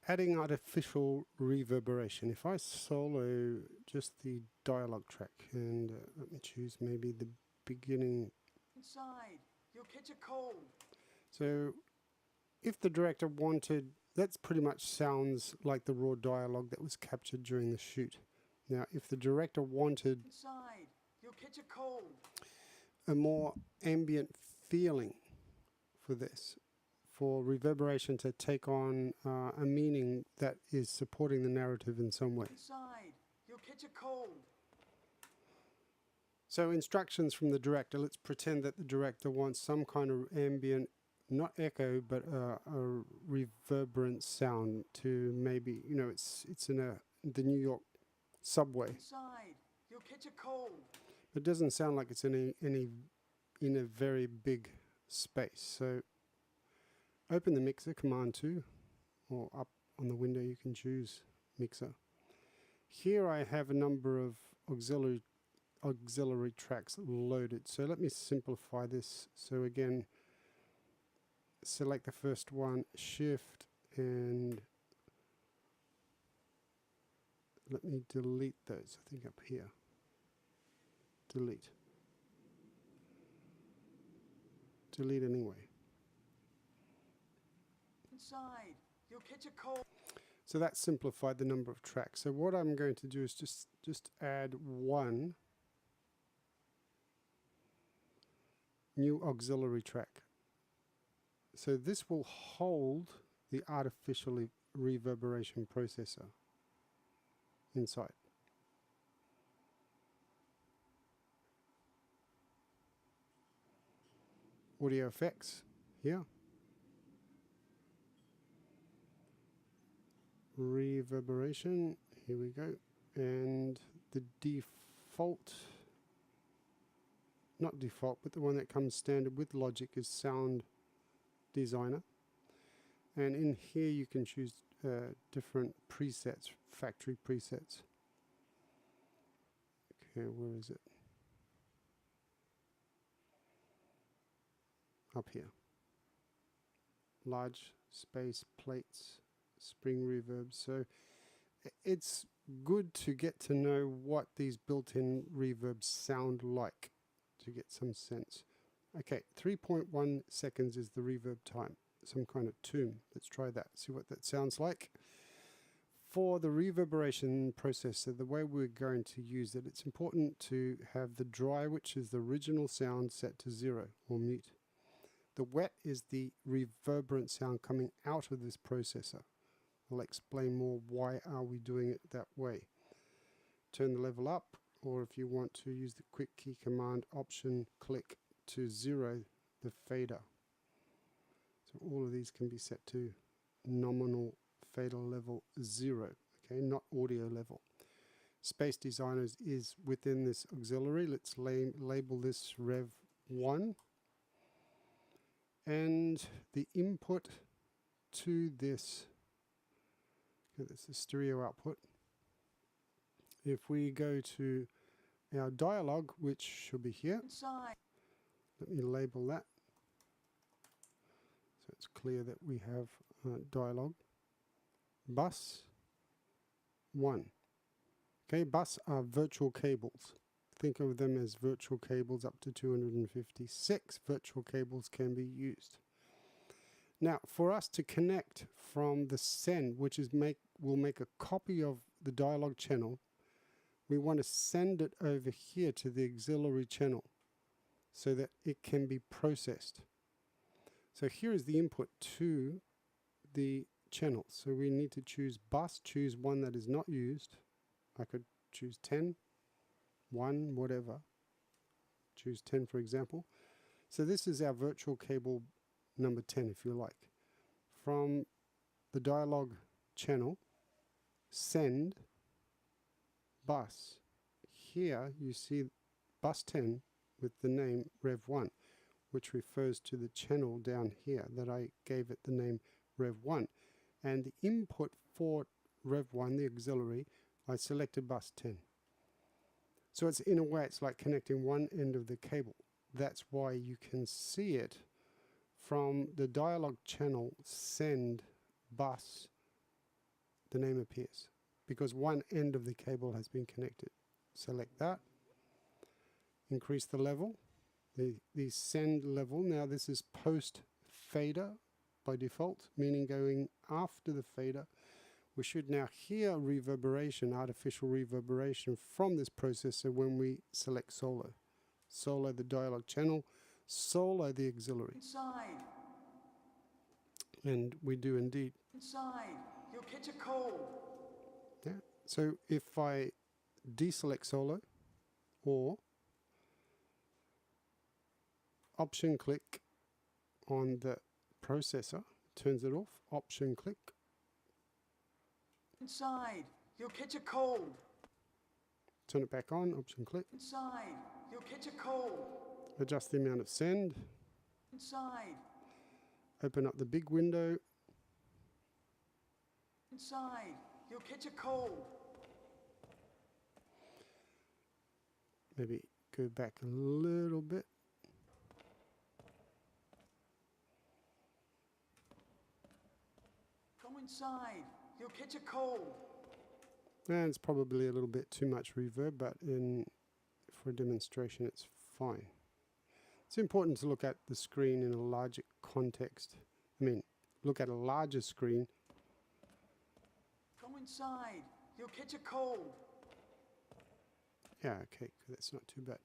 adding artificial reverberation. If I solo just the dialogue track, and let me choose maybe the beginning. Inside, you'll catch a cold. So if the director wanted, that pretty much sounds like the raw dialogue that was captured during the shoot. Now, if the director wanted Inside, you'll catch a cold. a more ambient feeling for this, for reverberation to take on a meaning that is supporting the narrative in some way. Inside, you'll catch a cold. So instructions from the director, let's pretend that the director wants some kind of ambient, not echo, but a reverberant sound to maybe, you know, it's in the New York subway. Inside, you'll catch a cold. It doesn't sound like it's in a very big space. So open the mixer, Command 2, or up on the window you can choose mixer. Here I have a number of auxiliary tracks loaded. So let me simplify this. So again, select the first one, shift, and let me delete those. I think up here. Delete. Delete anyway. Inside, you'll catch a cold. So that simplified the number of tracks. So what I'm going to do is just add one new auxiliary track. So this will hold the artificial reverberation processor inside. Audio effects here. Reverberation, here we go. And the default, not default, but the one that comes standard with Logic is Sound Designer. And in here you can choose different presets, factory presets. Okay, where is it? Up here. Large space plates, spring reverb. So it's good to get to know what these built-in reverbs sound like to get some sense. Okay, 3.1 seconds is the reverb time. Some kind of tune. Let's try that. See what that sounds like. For the reverberation processor, the way we're going to use it, it's important to have the dry, which is the original sound, set to 0 or mute. The wet is the reverberant sound coming out of this processor. I'll explain more why are we doing it that way. Turn the level up, or if you want to use the quick key command option, click to 0 the fader. So all of these can be set to nominal fader level 0, okay, not audio level. Space Designers is within this auxiliary. Let's label this Rev 1. And the input to this, okay, that's the stereo output. If we go to our dialogue, which should be here, Inside. Let me label that so it's clear that we have dialogue. Bus 1. Okay, bus are virtual cables. Think of them as virtual cables. Up to 256 virtual cables can be used. Now, for us to connect from the send, which is we'll make a copy of the dialogue channel, we want to send it over here to the auxiliary channel so that it can be processed. So here is the input to the channel. So we need to choose bus, choose one that is not used. I could choose 10, 1, whatever. Choose 10 for example. So this is our virtual cable number 10 if you like. From the dialogue channel, send bus. Here you see bus 10 with the name Rev 1, which refers to the channel down here that I gave it the name Rev 1. And the input for Rev 1, the auxiliary, I selected bus 10. So it's in a way it's like connecting one end of the cable. That's why you can see it from the dialogue channel send bus the name appears because one end of the cable has been connected. Select that, increase the level, the send level. Now this is post fader by default, meaning going after the fader. We should now hear reverberation, artificial reverberation from this processor when we select solo. Solo the dialogue channel, solo the auxiliary. Inside. And we do indeed. Inside. You'll catch a cold. Yeah. So if I deselect solo or option click on the processor, turns it off, option click. Inside. You'll catch a cold. Turn it back on, option click. Inside. You'll catch a cold. Adjust the amount of send. Inside. Open up the big window. Inside. You'll catch a cold. Maybe go back a little bit. Go inside. You'll catch a cold. And it's probably a little bit too much reverb, but for a demonstration it's fine. It's important to look at the screen in a larger context. I mean, look at a larger screen. Go inside. You'll catch a cold. Yeah, okay, that's not too bad.